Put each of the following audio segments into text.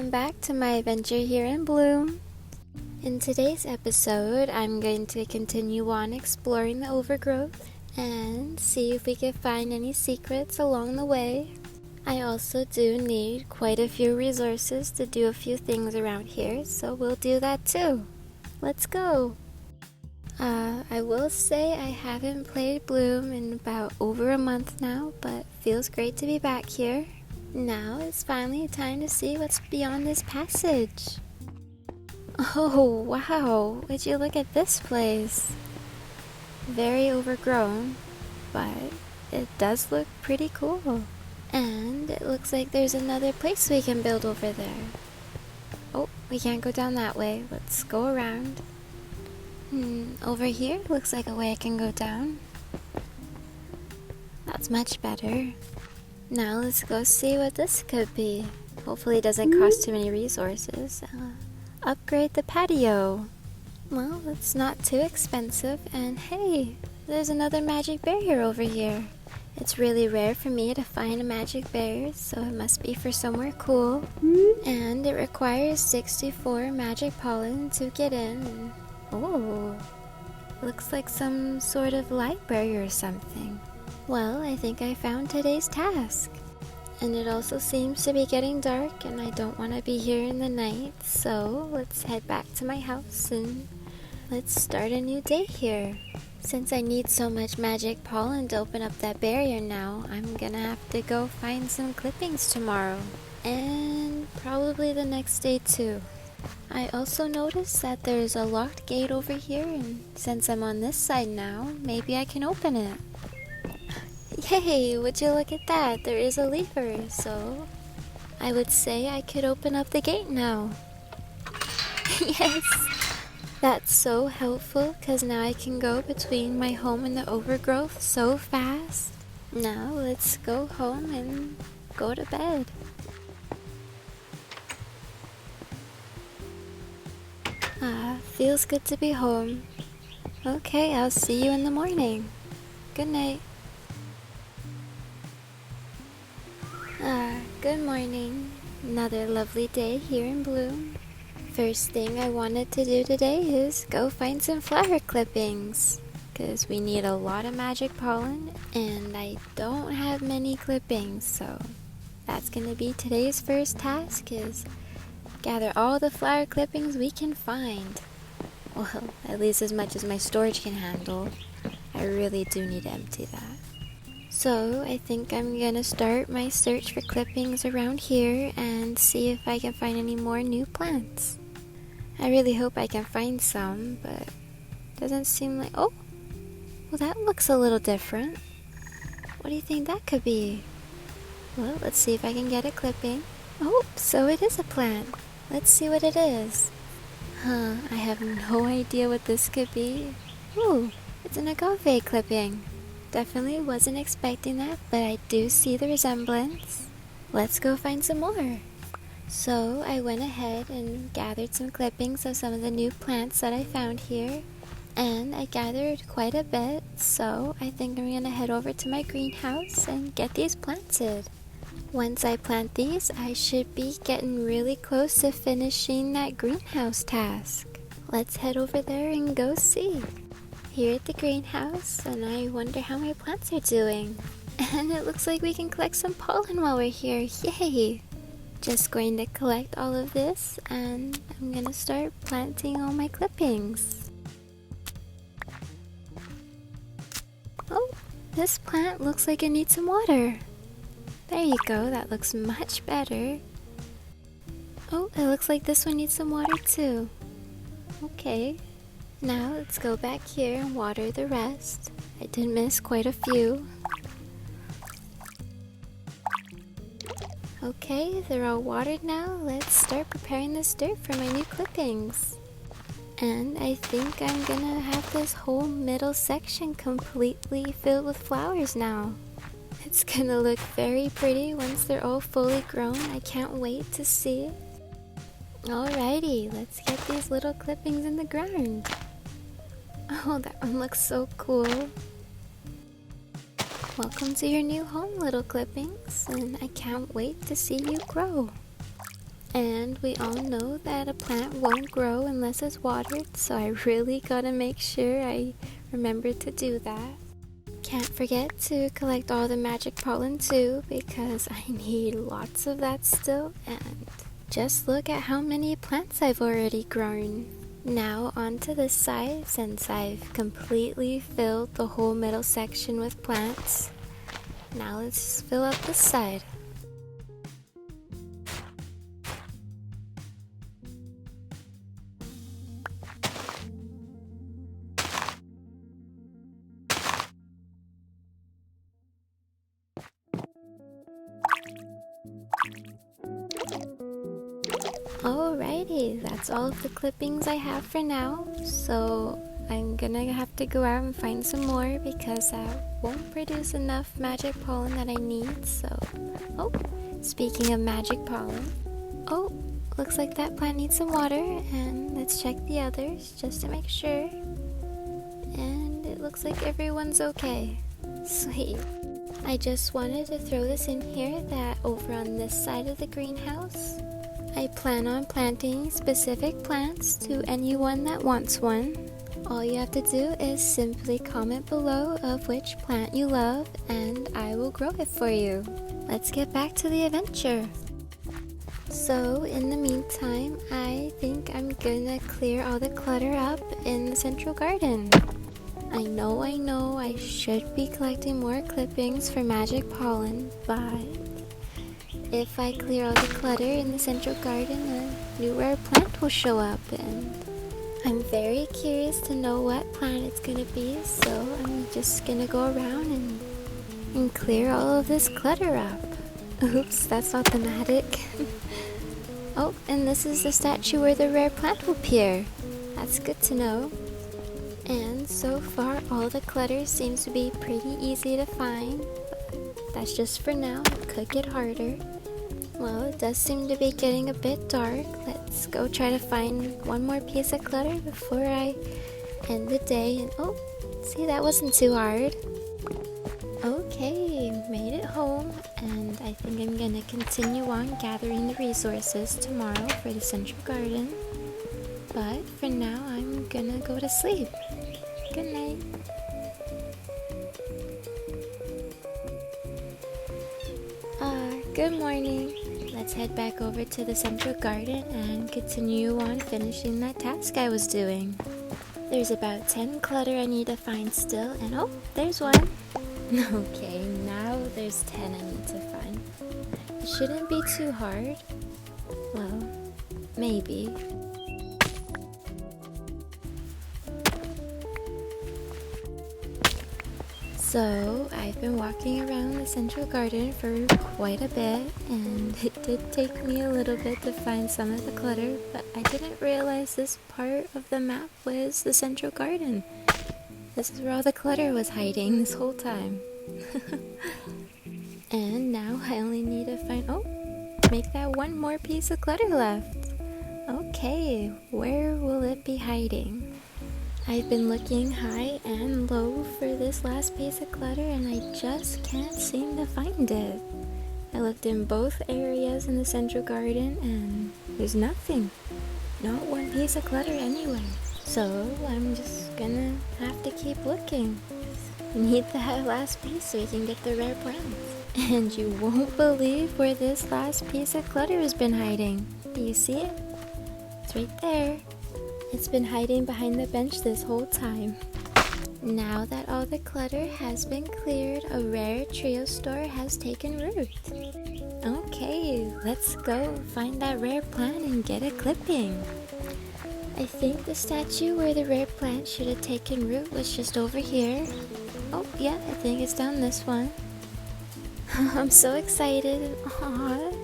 welcome back to my adventure here in Bloom. In today's episode, I'm going to continue on exploring the overgrowth and see if we can find any secrets along the way. I also do need quite a few resources to do a few things around here, so we'll do that too. Let's go! I will say I haven't played Bloom in about over a month now, but feels great to be back here. Now it's finally time to see what's beyond this passage. Oh wow, would you look at this place? Very overgrown, but it does look pretty cool. And it looks like there's another place we can build over there. Oh, we can't go down that way. Let's go around. Over here looks like a way I can go down. That's much better. Now let's go see what this could be. Hopefully it doesn't cost too many resources. Upgrade the patio. Well, it's not too expensive. And hey, there's another magic barrier over here. It's really rare for me to find a magic barrier, so it must be for somewhere cool. And it requires 64 magic pollen to get in. Oh, looks like some sort of library or something. Well, I think I found today's task. And it also seems to be getting dark and I don't want to be here in the night, so let's head back to my house and let's start a new day here. Since I need so much magic pollen to open up that barrier now, I'm gonna have to go find some clippings tomorrow. And probably the next day too. I also noticed that there's a locked gate over here, and since I'm on this side now, maybe I can open it. Yay, would you look at that? There is a lever, so I would say I could open up the gate now. Yes, that's so helpful because now I can go between my home and the overgrowth so fast. Now let's go home and go to bed. Feels good to be home. Okay, I'll see you in the morning. Good night. Good morning. Another lovely day here in Bloom. First thing I wanted to do today is go find some flower clippings, because we need a lot of magic pollen and I don't have many clippings, so that's going to be today's first task, is gather all the flower clippings we can find. Well, at least as much as my storage can handle. I really do need to empty that. So I think I'm gonna start my search for clippings around here and see if I can find any more new plants. I really hope I can find some, but it doesn't seem like... Oh! Well, that looks a little different. What do you think that could be? Well, let's see if I can get a clipping. Oh, so it is a plant. Let's see what it is. I have no idea what this could be. Ooh, it's an agave clipping. Definitely wasn't expecting that, but I do see the resemblance. Let's go find some more. So I went ahead and gathered some clippings of some of the new plants that I found here. And I gathered quite a bit, so I think I'm gonna head over to my greenhouse and get these planted. Once I plant these, I should be getting really close to finishing that greenhouse task. Let's head over there and go see. Here at the greenhouse, and I wonder how my plants are doing. And it looks like we can collect some pollen while we're here. Yay! Just going to collect all of this, and I'm gonna start planting all my clippings. Oh, this plant looks like it needs some water. There you go, that looks much better. Oh, it looks like this one needs some water too. Okay, now let's go back here and water the rest. I did miss quite a few. Okay, they're all watered now. Let's start preparing this dirt for my new clippings. And I think I'm gonna have this whole middle section completely filled with flowers now. It's gonna look very pretty once they're all fully grown. I can't wait to see it. Alrighty, let's get these little clippings in the ground. Oh, that one looks so cool. Welcome to your new home, little clippings, and I can't wait to see you grow. And we all know that a plant won't grow unless it's watered, so I really gotta make sure I remember to do that. Can't forget to collect all the magic pollen too, because I need lots of that still. And just look at how many plants I've already grown. Now onto this side, since I've completely filled the whole middle section with plants. Now let's fill up this side. Alrighty, that's all of the clippings I have for now, so I'm gonna have to go out and find some more because that won't produce enough magic pollen that I need. So, oh, speaking of magic pollen, oh, looks like that plant needs some water, and let's check the others just to make sure. And it looks like everyone's okay. Sweet. I just wanted to throw this in here that over on this side of the greenhouse, I plan on planting specific plants to anyone that wants one. All you have to do is simply comment below of which plant you love and I will grow it for you. Let's get back to the adventure. So in the meantime, I think I'm gonna clear all the clutter up in the central garden. I know I should be collecting more clippings for magic pollen, but if I clear all the clutter in the central garden, a new rare plant will show up, and I'm very curious to know what plant it's gonna be, so I'm just gonna go around and clear all of this clutter up. Oops, that's not thematic. Oh, and this is the statue where the rare plant will appear. That's good to know. And so far, all the clutter seems to be pretty easy to find, but that's just for now. It could get harder. Well, it does seem to be getting a bit dark. Let's go try to find one more piece of clutter before I end the day. And oh, see, that wasn't too hard. Okay, made it home, and I think I'm gonna continue on gathering the resources tomorrow for the central garden. But for now, I'm gonna go to sleep. Good night. Good morning. Let's head back over to the central garden and continue on finishing that task I was doing. There's about 10 clutter I need to find still, and oh, there's one. Okay, now there's 10 I need to find. It shouldn't be too hard. Well, maybe. So, I've been walking around the central garden for quite a bit, and it did take me a little bit to find some of the clutter, but I didn't realize this part of the map was the central garden. This is where all the clutter was hiding this whole time. And now I only need to find, oh, make that one more piece of clutter left. Okay, where will it be hiding? I've been looking high and low for this last piece of clutter, and I just can't seem to find it. I looked in both areas in the central garden and there's nothing. Not one piece of clutter anywhere. So I'm just gonna have to keep looking. We need that last piece so we can get the rare plants. And you won't believe where this last piece of clutter has been hiding. Do you see it? It's right there. It's been hiding behind the bench this whole time. Now that all the clutter has been cleared, a rare trio store has taken root. Okay, let's go find that rare plant and get a clipping. I think the statue where the rare plant should have taken root was just over here. Oh yeah, I think it's down this one. I'm so excited. Aww,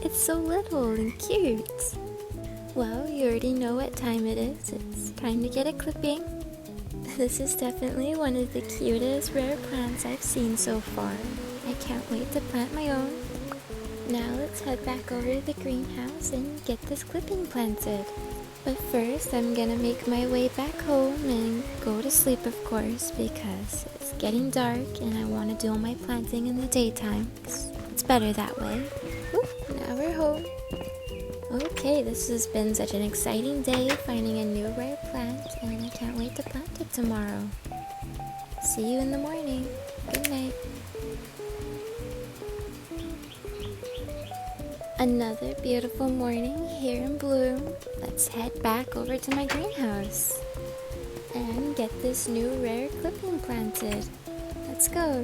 it's so little and cute. Well, you already know what time it is. It's time to get a clipping. This is definitely one of the cutest rare plants I've seen so far. I can't wait to plant my own. Now let's head back over to the greenhouse and get this clipping planted. But first, I'm gonna make my way back home and go to sleep, of course, because it's getting dark and I want to do all my planting in the daytime. It's better that way. Woo, now we're home. Okay, this has been such an exciting day finding a new rare plant, and I can't wait to plant it tomorrow. See you in the morning. Good night. Another beautiful morning here in Bloom. Let's head back over to my greenhouse and get this new rare clipping planted. Let's go.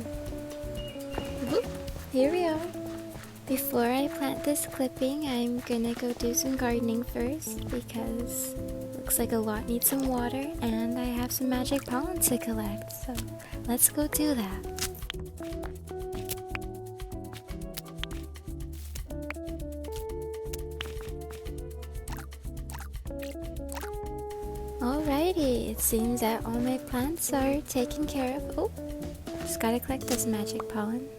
Whoop, here we are. Before I plant this clipping, I'm gonna go do some gardening first because looks like a lot needs some water and I have some magic pollen to collect, so let's go do that. Alrighty, it seems that all my plants are taken care of. Oh, just gotta collect this magic pollen.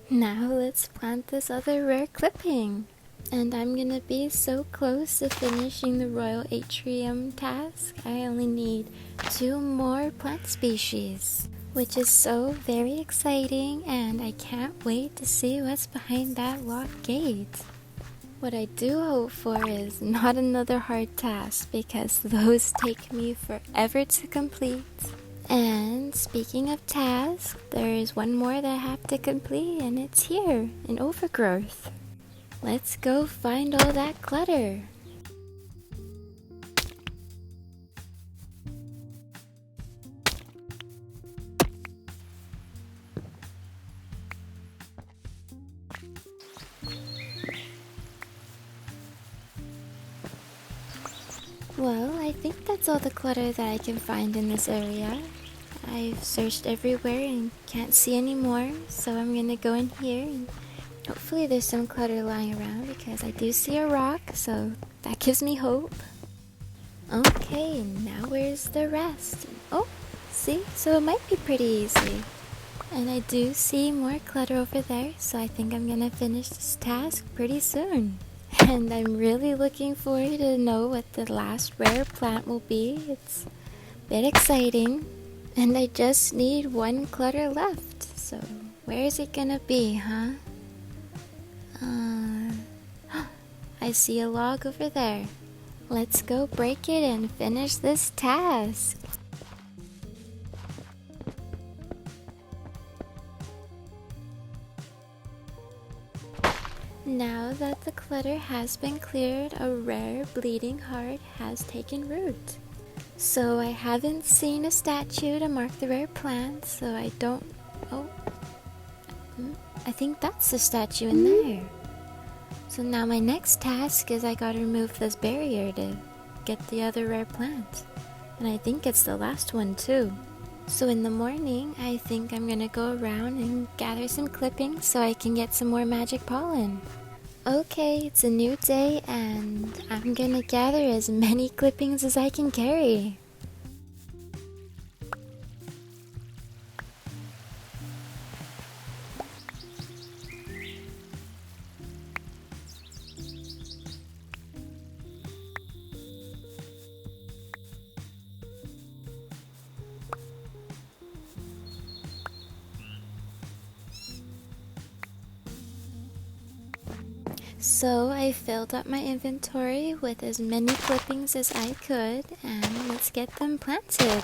Now let's plant this other rare clipping. And I'm gonna be so close to finishing the royal atrium task. I only need 2 more plant species, which is so very exciting, and I can't wait to see what's behind that locked gate. What I do hope for is not another hard task, because those take me forever to complete. And speaking of tasks, there is one more that I have to complete, and it's here in Overgrowth. Let's go find all that clutter. Well, I think that's all the clutter that I can find in this area. I've searched everywhere and can't see any more, so I'm gonna go in here and hopefully there's some clutter lying around because I do see a rock, so that gives me hope. Okay, now where's the rest? Oh, see? So it might be pretty easy. And I do see more clutter over there, so I think I'm gonna finish this task pretty soon. And I'm really looking forward to know what the last rare plant will be. It's a bit exciting. And I just need 1 clutter left, so where is it gonna be, huh? I see a log over there. Let's go break it and finish this task. Now that the clutter has been cleared, a rare bleeding heart has taken root. So I haven't seen a statue to mark the rare plant, so I don't... Oh, I think that's the statue in there. So now my next task is I gotta remove this barrier to get the other rare plant. And I think it's the last one too. So in the morning, I think I'm gonna go around and gather some clippings so I can get some more magic pollen. Okay, it's a new day and I'm gonna gather as many clippings as I can carry. So I filled up my inventory with as many clippings as I could, and let's get them planted.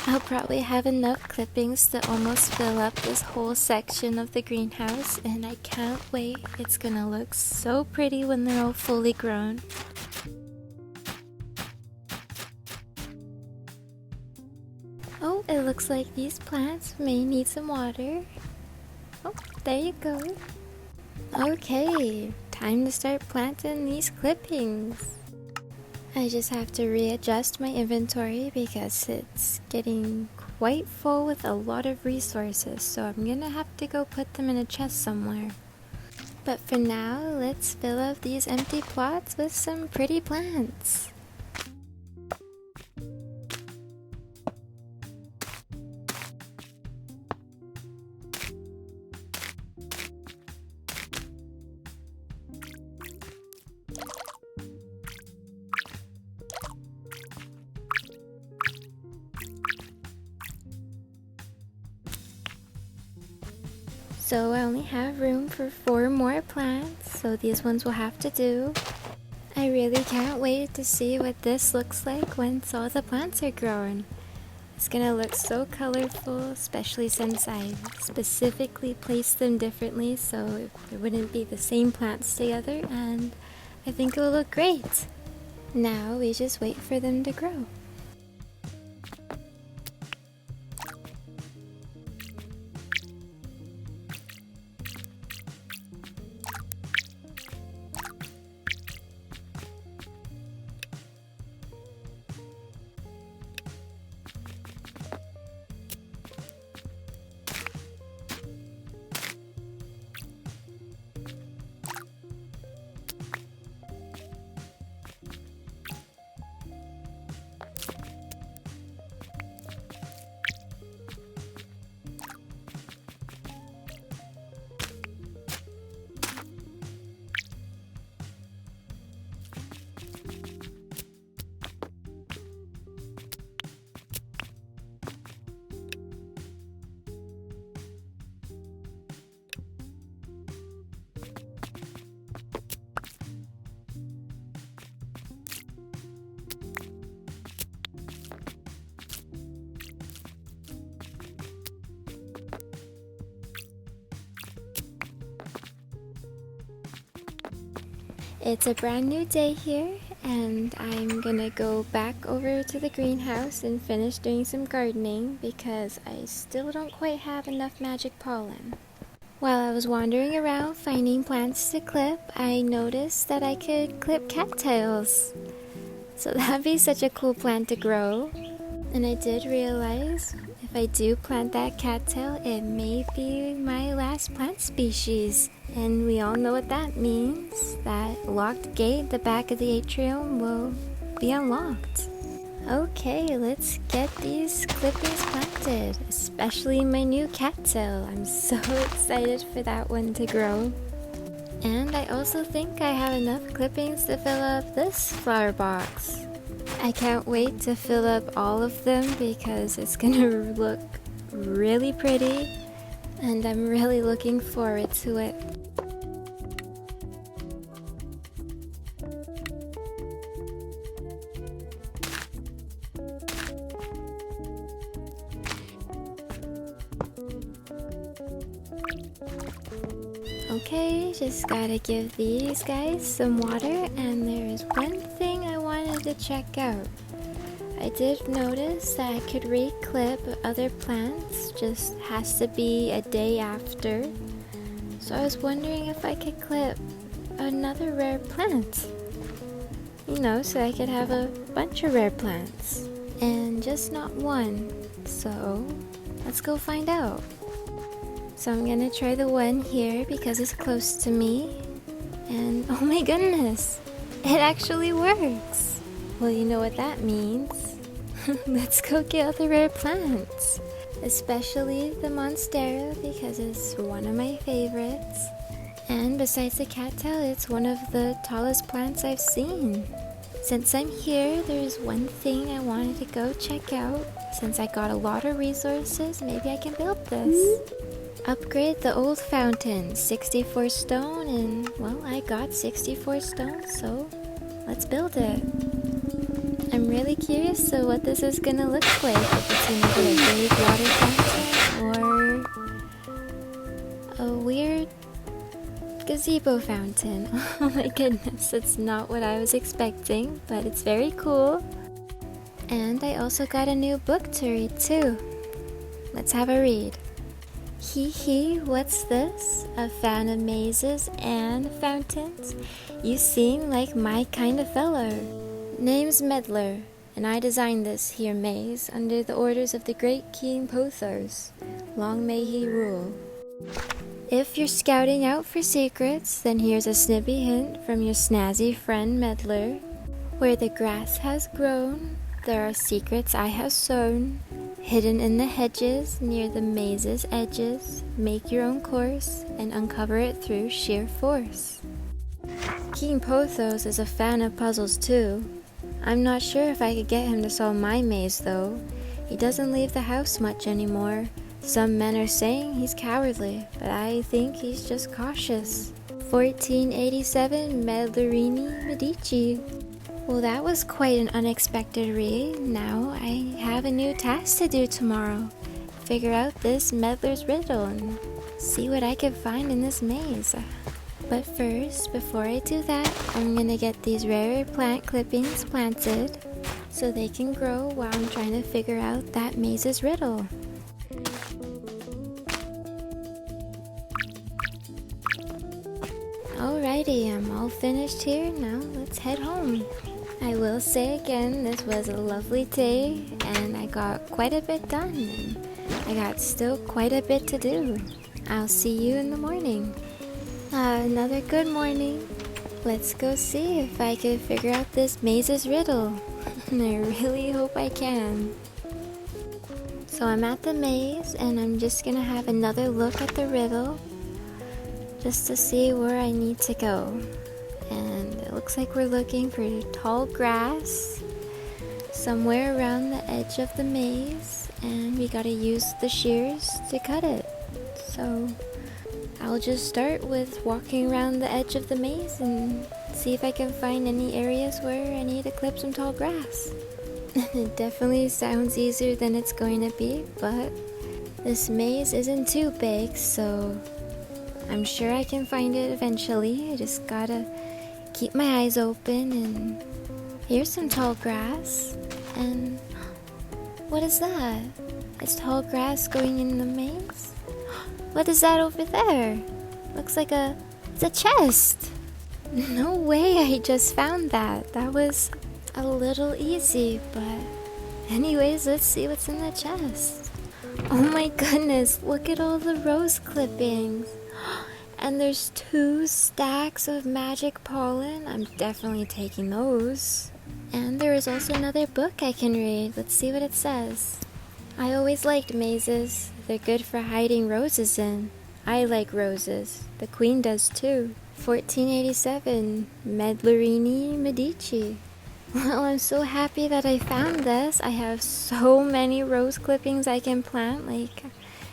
I'll probably have enough clippings to almost fill up this whole section of the greenhouse, and I can't wait. It's gonna look so pretty when they're all fully grown. Oh, it looks like these plants may need some water. Oh, there you go. Okay, time to start planting these clippings. I just have to readjust my inventory because it's getting quite full with a lot of resources, so I'm gonna have to go put them in a chest somewhere. But for now, let's fill up these empty plots with some pretty plants. So I only have room for 4 more plants, so these ones will have to do. I really can't wait to see what this looks like once all the plants are grown. It's gonna look so colorful, especially since I specifically placed them differently so it wouldn't be the same plants together, and I think it will look great. Now we just wait for them to grow. It's a brand new day here, and I'm gonna go back over to the greenhouse and finish doing some gardening because I still don't quite have enough magic pollen. While I was wandering around finding plants to clip, I noticed that I could clip cattails. So that'd be such a cool plant to grow. And I did realize if I do plant that cattail, it may be my last plant species. And we all know what that means. That locked gate at the back of the atrium will be unlocked. Okay, let's get these clippings planted, especially my new cattail. I'm so excited for that one to grow. And I also think I have enough clippings to fill up this flower box. I can't wait to fill up all of them because it's gonna look really pretty, and I'm really looking forward to it. Okay, just gotta give these guys some water, and there is one thing I wanted to check out. I did notice that I could re-clip other plants, just has to be a day after. So I was wondering if I could clip another rare plant. You know, so I could have a bunch of rare plants, and just not one. So let's go find out. So I'm gonna try the one here because it's close to me, and oh my goodness, it actually works. Well, you know what that means. Let's go get other rare plants, especially the Monstera because it's one of my favorites. And besides the cattail, it's one of the tallest plants I've seen. Since I'm here, there's one thing I wanted to go check out. Since I got a lot of resources, maybe I can build this. Upgrade the old fountain, 64 stone, and well, I got 64 stone, so let's build it. I'm really curious to what this is gonna look like, if it's gonna be a big water fountain or a weird gazebo fountain. Oh my goodness, it's not what I was expecting, but it's very cool. And I also got a new book to read too. Let's have a read. Hee, what's this? A fan of mazes and fountains? You seem like my kind of fellow. Name's Meddler, and I designed this here maze under the orders of the great King Pothos. Long may he rule. If you're scouting out for secrets, then here's a snippy hint from your snazzy friend Meddler. Where the grass has grown, there are secrets I have sown. Hidden in the hedges, near the maze's edges, make your own course, and uncover it through sheer force. King Pothos is a fan of puzzles too. I'm not sure if I could get him to solve my maze though. He doesn't leave the house much anymore. Some men are saying he's cowardly, but I think he's just cautious. 1487 Medlarini Medici. Well, that was quite an unexpected read. Now I have a new task to do tomorrow. Figure out this meddler's riddle and see what I can find in this maze. But first, before I do that, I'm gonna get these rare plant clippings planted so they can grow while I'm trying to figure out that maze's riddle. Alrighty, I'm all finished here. Now let's head home. I will say again, this was a lovely day and I got quite a bit done and I got still quite a bit to do. I'll see you in the morning. Another good morning. Let's go see if I can figure out this maze's riddle. I really hope I can. So I'm at the maze and I'm just gonna have another look at the riddle just to see where I need to go. And it looks like we're looking for tall grass somewhere around the edge of the maze, and we gotta use the shears to cut it. So I'll just start with walking around the edge of the maze and see if I can find any areas where I need to clip some tall grass. It definitely sounds easier than it's going to be, but this maze isn't too big, so I'm sure I can find it eventually. I just gotta keep my eyes open, and here's some tall grass. And what is that? It's tall grass going in the maze? What is that over there? Looks like it's a chest. No way I just found that. That was a little easy, but anyways, let's see what's in the chest. Oh my goodness, look at all the rose clippings. And there's 2 stacks of magic pollen. I'm definitely taking those. And there is also another book I can read. Let's see what it says. I always liked mazes. They're good for hiding roses in. I like roses. The queen does too. 1487 Medlarini Medici. Well, I'm so happy that I found this. I have so many rose clippings I can plant.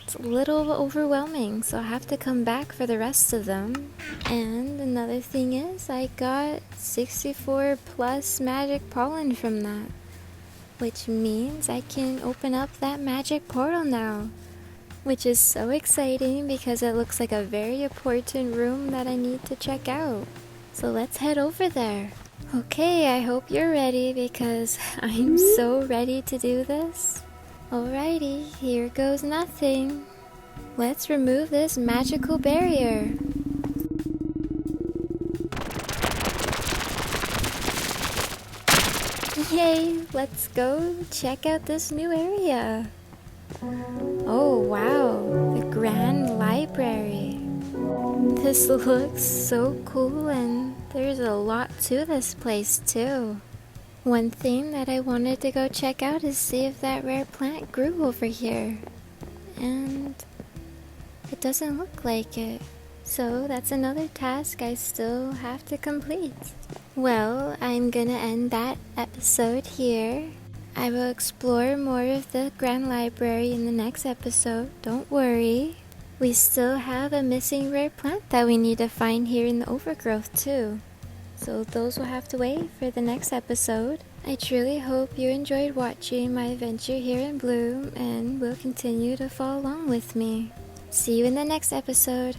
It's a little overwhelming, so I'll have to come back for the rest of them. And another thing is, I got 64 plus magic pollen from that, which means I can open up that magic portal now, which is so exciting because it looks like a very important room that I need to check out. So let's head over there. Okay, I hope you're ready because I'm so ready to do this. Alrighty, here goes nothing. Let's remove this magical barrier. Yay, let's go check out this new area. Oh wow, the Grand Library. This looks so cool, and there's a lot to this place too. One thing that I wanted to go check out is see if that rare plant grew over here. And it doesn't look like it. So that's another task I still have to complete. Well, I'm gonna end that episode here. I will explore more of the Grand Library in the next episode. Don't worry. We still have a missing rare plant that we need to find here in the overgrowth too. So those will have to wait for the next episode. I truly hope you enjoyed watching my adventure here in Bloom and will continue to follow along with me. See you in the next episode.